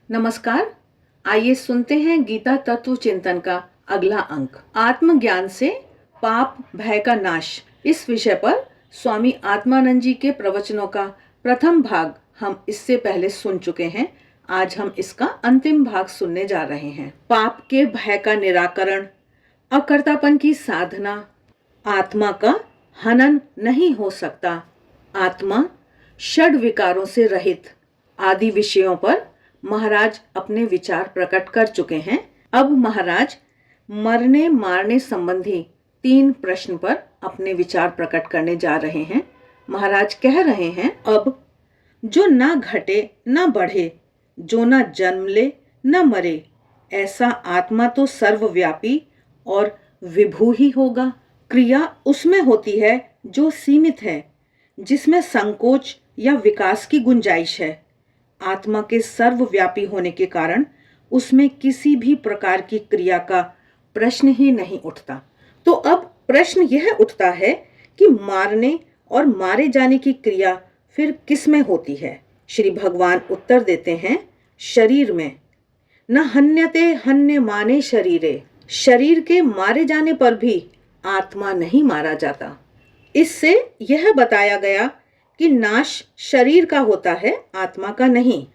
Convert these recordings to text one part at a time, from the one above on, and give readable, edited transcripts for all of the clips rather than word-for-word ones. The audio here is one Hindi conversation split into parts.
नमस्कार। आइए सुनते हैं गीता तत्व चिंतन का अगला अंक, आत्मज्ञान से पाप भय का नाश। इस विषय पर स्वामी आत्मानंद जी के प्रवचनों का प्रथम भाग हम इससे पहले सुन चुके हैं। आज हम इसका अंतिम भाग सुनने जा रहे हैं। पाप के भय का निराकरण, अकर्तापन की साधना, आत्मा का हनन नहीं हो सकता, आत्मा षड विकारों से रहित आदि विषयों पर महाराज अपने विचार प्रकट कर चुके हैं। अब महाराज मरने मारने संबंधी 3 प्रश्न पर अपने विचार प्रकट करने जा रहे हैं। महाराज कह रहे हैं, अब जो ना घटे ना बढ़े, जो ना जन्म ले न मरे, ऐसा आत्मा तो सर्वव्यापी और विभू ही होगा। क्रिया उसमें होती है जो सीमित है, जिसमें संकोच या विकास की गुंजाइश है। आत्मा के सर्वव्यापी होने के कारण उसमें किसी भी प्रकार की क्रिया का प्रश्न ही नहीं उठता। तो अब प्रश्न यह उठता है कि मारने और मारे जाने की क्रिया फिर किस में होती है? श्री भगवान उत्तर देते हैं, शरीर में। न हन्यते हन्यमाने शरीरे, शरीर के मारे जाने पर भी आत्मा नहीं मारा जाता। इससे यह बताया गया कि नाश शरीर का होता है, आत्मा का नहीं।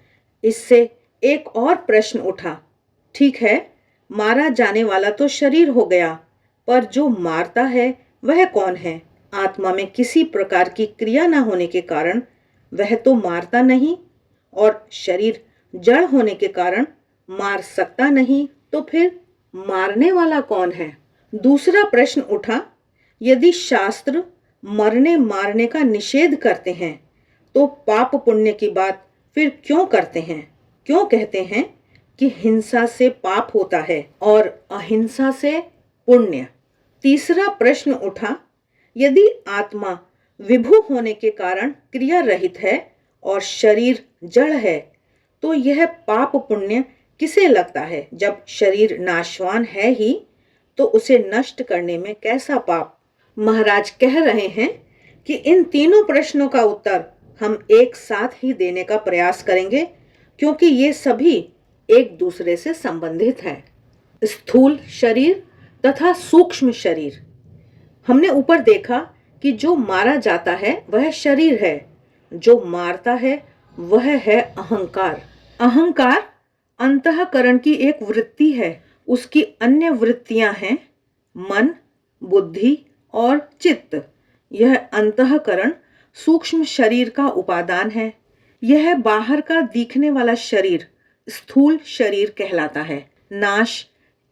इससे एक और प्रश्न उठा, ठीक है, मारा जाने वाला तो शरीर हो गया, पर जो मारता है वह कौन है? आत्मा में किसी प्रकार की क्रिया न होने के कारण वह तो मारता नहीं, और शरीर जड़ होने के कारण मार सकता नहीं, तो फिर मारने वाला कौन है? दूसरा प्रश्न उठा, यदि शास्त्र मरने मारने का निषेध करते हैं तो पाप पुण्य की बात फिर क्यों करते हैं? क्यों कहते हैं कि हिंसा से पाप होता है और अहिंसा से पुण्य? तीसरा प्रश्न उठा, यदि आत्मा विभू होने के कारण क्रिया रहित है और शरीर जड़ है, तो यह पाप पुण्य किसे लगता है? जब शरीर नाशवान है ही, तो उसे नष्ट करने में कैसा पाप? महाराज कह रहे हैं कि इन तीनों प्रश्नों का उत्तर हम एक साथ ही देने का प्रयास करेंगे, क्योंकि ये सभी एक दूसरे से संबंधित हैं। स्थूल शरीर तथा सूक्ष्म शरीर। हमने ऊपर देखा कि जो मारा जाता है वह शरीर है, जो मारता है वह है अहंकार। अहंकार अंतःकरण की एक वृत्ति है। उसकी अन्य वृत्तियां हैं मन, बुद्धि और चित्त। यह अंतःकरण सूक्ष्म शरीर का उपादान है। यह बाहर का दिखने वाला शरीर स्थूल शरीर कहलाता है। नाश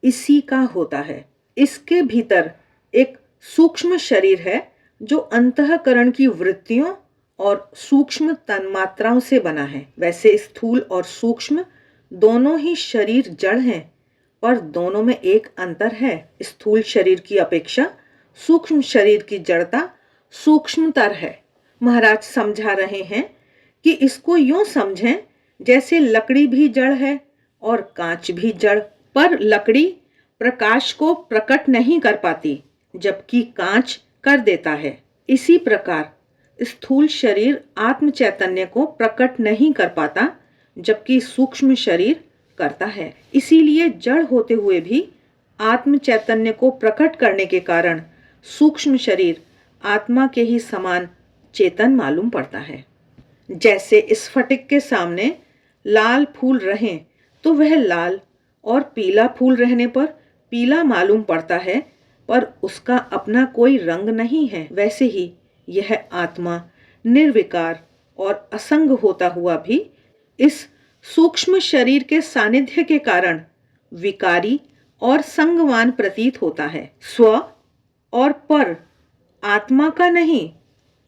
इसी का होता है। इसके भीतर एक सूक्ष्म शरीर है जो अंतःकरण की वृत्तियों और सूक्ष्म तन्मात्राओं से बना है। वैसे स्थूल और सूक्ष्म दोनों ही शरीर जड़ हैं, पर दोनों में एक अंतर है। स्थूल शरीर की अपेक्षा सूक्ष्म शरीर की जड़ता सूक्ष्मतर है। महाराज समझा रहे हैं कि इसको यूं समझें जैसे लकड़ी भी जड़ है और कांच भी जड़, पर लकड़ी प्रकाश को प्रकट नहीं कर पाती, जबकि कांच कर देता है। इसी प्रकार स्थूल शरीर आत्म चैतन्य को प्रकट नहीं कर पाता, जबकि सूक्ष्म शरीर करता है। इसीलिए जड़ होते हुए भी आत्म चैतन्य को प्रकट करने के कारण सूक्ष्म शरीर आत्मा के ही समान चेतन मालूम पड़ता है। जैसे स्फटिक के सामने लाल फूल रहें तो वह लाल, और पीला फूल रहने पर पीला मालूम पड़ता है, पर उसका अपना कोई रंग नहीं है। वैसे ही यह आत्मा निर्विकार और असंग होता हुआ भी इस सूक्ष्म शरीर के सानिध्य के कारण विकारी और संगवान प्रतीत होता है। स्व और पर आत्मा का नहीं,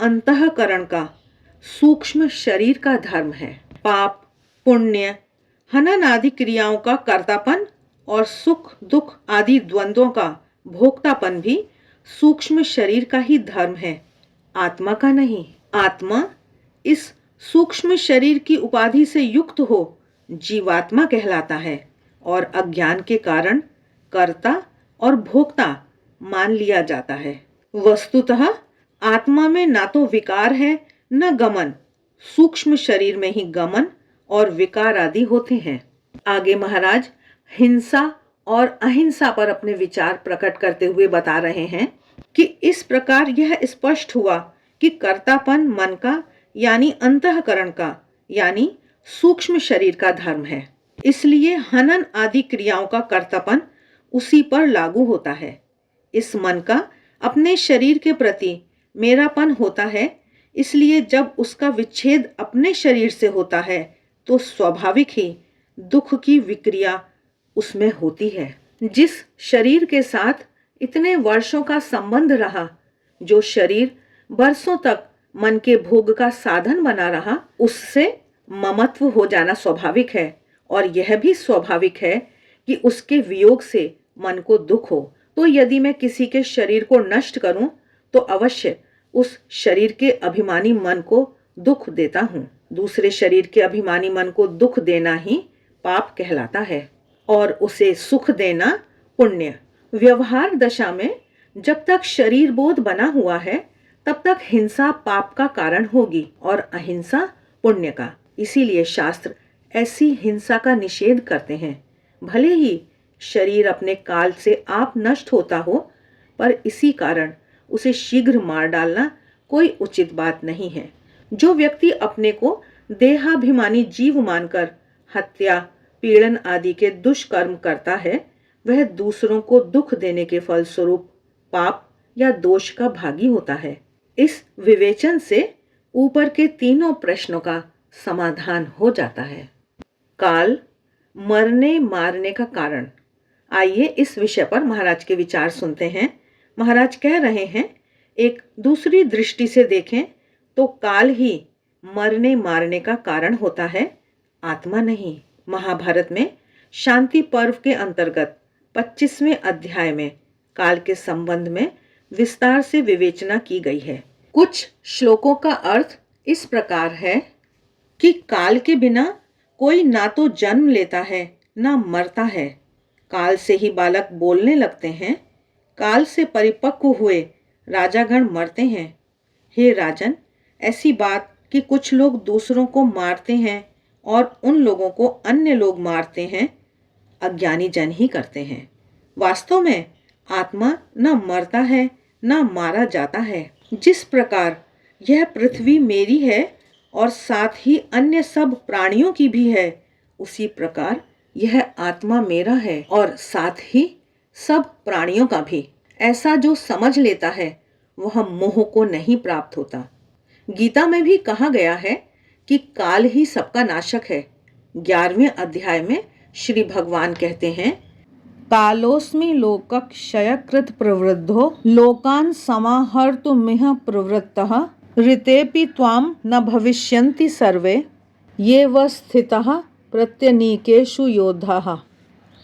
अंतःकरण का, सूक्ष्म शरीर का धर्म है। पाप पुण्य हनन आदि क्रियाओं का कर्तापन और सुख दुख आदि द्वंद्वों का भोक्तापन भी सूक्ष्म शरीर का ही धर्म है, आत्मा का नहीं। आत्मा इस सूक्ष्म शरीर की उपाधि से युक्त हो जीवात्मा कहलाता है, और अज्ञान के कारण कर्ता और भोक्ता मान लिया जाता है। वस्तुतः आत्मा में ना तो विकार है न गमन। सूक्ष्म शरीर में ही गमन और विकार आदि होते हैं। आगे महाराज हिंसा और अहिंसा पर अपने विचार प्रकट करते हुए बता रहे हैं कि इस प्रकार यह स्पष्ट हुआ कि कर्तापन मन का यानी अंतःकरण का यानी सूक्ष्म शरीर का धर्म है। इसलिए हनन आदि क्रियाओं का कर्तापन उसी पर लागू होता है। इस मन का अपने शरीर के प्रति मेरापन होता है, इसलिए जब उसका विच्छेद अपने शरीर से होता है तो स्वाभाविक ही दुख की विक्रिया उसमें होती है। जिस शरीर के साथ इतने वर्षों का संबंध रहा, जो शरीर बरसों तक मन के भोग का साधन बना रहा, उससे ममत्व हो जाना स्वाभाविक है और यह भी स्वाभाविक है कि उसके वियोग से मन को दुख हो। तो यदि मैं किसी के शरीर को नष्ट करूं तो अवश्य उस शरीर के अभिमानी मन को दुख देता हूं। दूसरे शरीर के अभिमानी मन को दुख देना ही पाप कहलाता है और उसे सुख देना पुण्य। व्यवहार दशा में जब तक शरीर बोध बना हुआ है तब तक हिंसा पाप का कारण होगी और अहिंसा पुण्य का। इसीलिए शास्त्र ऐसी हिंसा का निषेध करते हैं। भले ही शरीर अपने काल से आप नष्ट होता हो, पर इसी कारण उसे शीघ्र मार डालना कोई उचित बात नहीं है। जो व्यक्ति अपने को देहाभिमानी जीव मानकर हत्या, पीड़न आदि के दुष्कर्म करता है, वह दूसरों को दुख देने के फलस्वरूप पाप या दोष का भागी होता है। इस विवेचन से ऊपर के तीनों प्रश्नों का समाधान हो जाता है। काल मरने मारने का कारण। आइए इस विषय पर महाराज के विचार सुनते हैं। महाराज कह रहे हैं, एक दूसरी दृष्टि से देखें तो काल ही मरने मारने का कारण होता है, आत्मा नहीं। महाभारत में शांति पर्व के अंतर्गत 25वें अध्याय में काल के संबंध में विस्तार से विवेचना की गई है। कुछ श्लोकों का अर्थ इस प्रकार है कि काल के बिना कोई ना तो जन्म लेता है ना मरता है। काल से ही बालक बोलने लगते हैं। काल से परिपक्व हुए राजागण मरते हैं। हे राजन, ऐसी बात कि कुछ लोग दूसरों को मारते हैं और उन लोगों को अन्य लोग मारते हैं, अज्ञानी जन ही करते हैं। वास्तव में आत्मा न मरता है न मारा जाता है। जिस प्रकार यह पृथ्वी मेरी है और साथ ही अन्य सब प्राणियों की भी है, उसी प्रकार यह आत्मा मेरा है और साथ ही सब प्राणियों का भी। ऐसा जो समझ लेता है वह मोह को नहीं प्राप्त होता। गीता में भी कहा गया है कि काल ही सबका नाशक है। 11वें अध्याय में श्री भगवान कहते हैं, कालोस्मि लोकक्षयकृत प्रवृद्धो लोकान् समाहर्तुमिह प्रवृत्तः ऋतेऽपि त्वां न भविष्यन्ति सर्वे ये व स्थितः प्रत्यनीकेषु योद्धाः।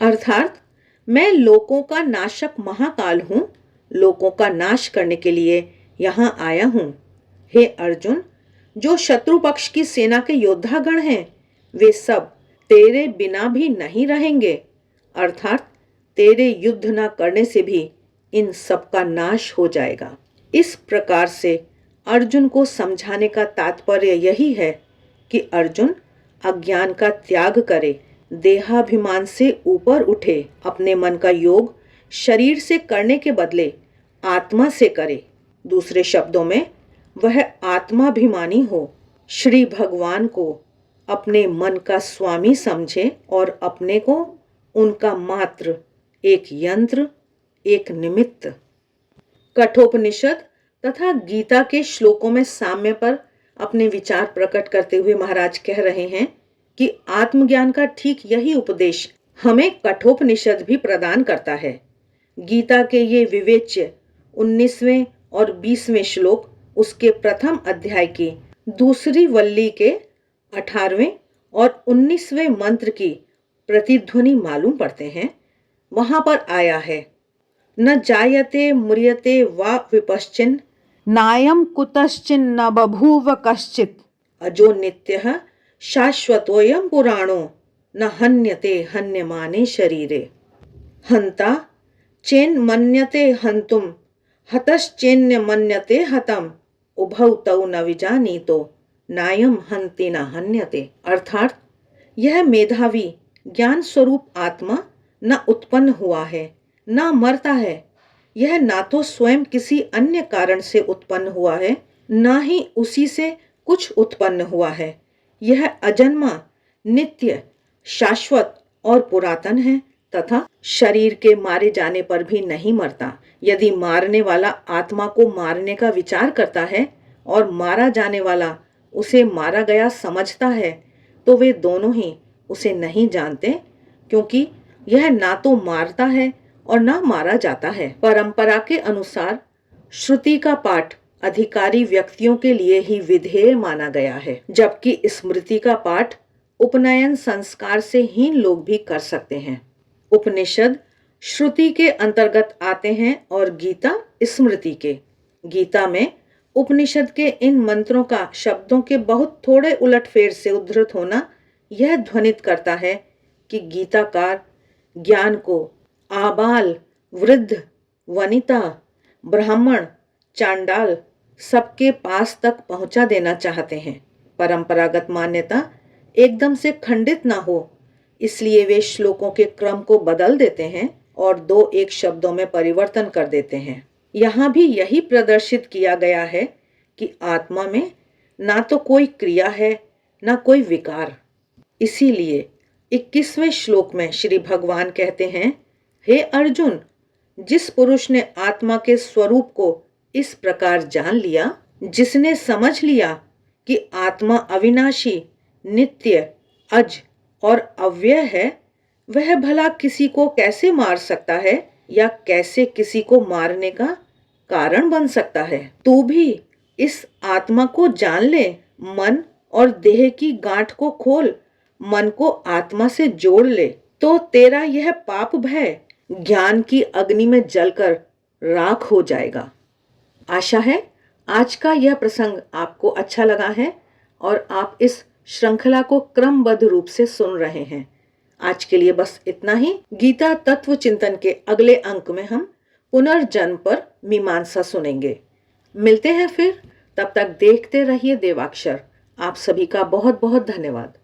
अर्थात मैं लोकों का नाशक महाकाल हूँ, लोकों का नाश करने के लिए यहाँ आया हूँ। हे अर्जुन, जो शत्रु पक्ष की सेना के योद्धागण हैं, वे सब तेरे बिना भी नहीं रहेंगे। अर्थात तेरे युद्ध न करने से भी इन सब का नाश हो जाएगा। इस प्रकार से अर्जुन को समझाने का तात्पर्य यही है कि अर्जुन अज्ञान का त्याग करे, देहाभिमान से ऊपर उठे, अपने मन का योग शरीर से करने के बदले आत्मा से करे। दूसरे शब्दों में वह आत्माभिमानी हो, श्री भगवान को अपने मन का स्वामी समझे और अपने को उनका मात्र एक यंत्र, एक निमित्त। कठोपनिषद तथा गीता के श्लोकों में साम्य पर अपने विचार प्रकट करते हुए महाराज कह रहे हैं कि आत्मज्ञान का ठीक यही उपदेश हमें कठोपनिषद भी प्रदान करता है। गीता के ये विवेच्य 19वें और 20वें श्लोक उसके प्रथम अध्याय की दूसरी वल्ली के 18वें और 19वें मंत्र की प्रतिध्वनि मालूम पड़ते हैं। वहां पर आया है, न जायते म्रियते वा विपश्चिन् नायम कुतश्चिन्न बभूव कश्चित् अजो नित्यः शाश्वतोऽयं पुराणो न हन्यते हन्यमाने शरीरे। हंता चेन्मन्यते हन्तुं हतश्चेन्य मन्यते हतम् उभौ तौ न विजानीतो नायम हन्ति न हन्यते। अर्थात यह मेधावी ज्ञान स्वरूप आत्मा न उत्पन्न हुआ है, न मरता है। यह ना तो स्वयं किसी अन्य कारण से उत्पन्न हुआ है, ना ही उसी से कुछ उत्पन्न हुआ है। यह अजन्मा, नित्य, शाश्वत और पुरातन है तथा शरीर के मारे जाने पर भी नहीं मरता। यदि मारने वाला आत्मा को मारने का विचार करता है और मारा जाने वाला उसे मारा गया समझता है, तो वे दोनों ही उसे नहीं जानते, क्योंकि यह ना तो मारता है और ना मारा जाता है। परंपरा के अनुसार श्रुति का पाठ अधिकारी व्यक्तियों के लिए ही विधेय माना गया है, जबकि स्मृति का पाठ उपनयन संस्कार से हीन लोग भी कर सकते हैं। उपनिषद श्रुति के अंतर्गत आते हैं और गीता स्मृति के। गीता में उपनिषद के इन मंत्रों का शब्दों के बहुत थोड़े उलटफेर से उद्धृत होना यह ध्वनित करता है कि गीताकार ज्ञान को आबाल, वृद्ध, वनिता, ब्राह्मण, चांडाल सबके पास तक पहुंचा देना चाहते हैं। परंपरागत मान्यता एकदम से खंडित ना हो, इसलिए वे श्लोकों के क्रम को बदल देते हैं और दो एक शब्दों में परिवर्तन कर देते हैं। यहाँ भी यही प्रदर्शित किया गया है कि आत्मा में ना तो कोई क्रिया है, ना कोई विकार। इसीलिए 21वें श्लोक में श्री भगवान कहते हैं, हे अर्जुन, जिस पुरुष ने आत्मा के स्वरूप को इस प्रकार जान लिया, जिसने समझ लिया कि आत्मा अविनाशी, नित्य, अज और अव्यय है, वह भला किसी को कैसे मार सकता है या कैसे किसी को मारने का कारण बन सकता है। तू भी इस आत्मा को जान ले, मन और देह की गांठ को खोल, मन को आत्मा से जोड़ ले, तो तेरा यह पाप भय ज्ञान की अग्नि में जलकर राख हो जाएगा। आशा है आज का यह प्रसंग आपको अच्छा लगा है और आप इस श्रृंखला को क्रमबद्ध रूप से सुन रहे हैं। आज के लिए बस इतना ही। गीता तत्व चिंतन के अगले अंक में हम पुनर्जन्म पर मीमांसा सुनेंगे। मिलते हैं फिर, तब तक देखते रहिए देवाक्षर। आप सभी का बहुत बहुत धन्यवाद।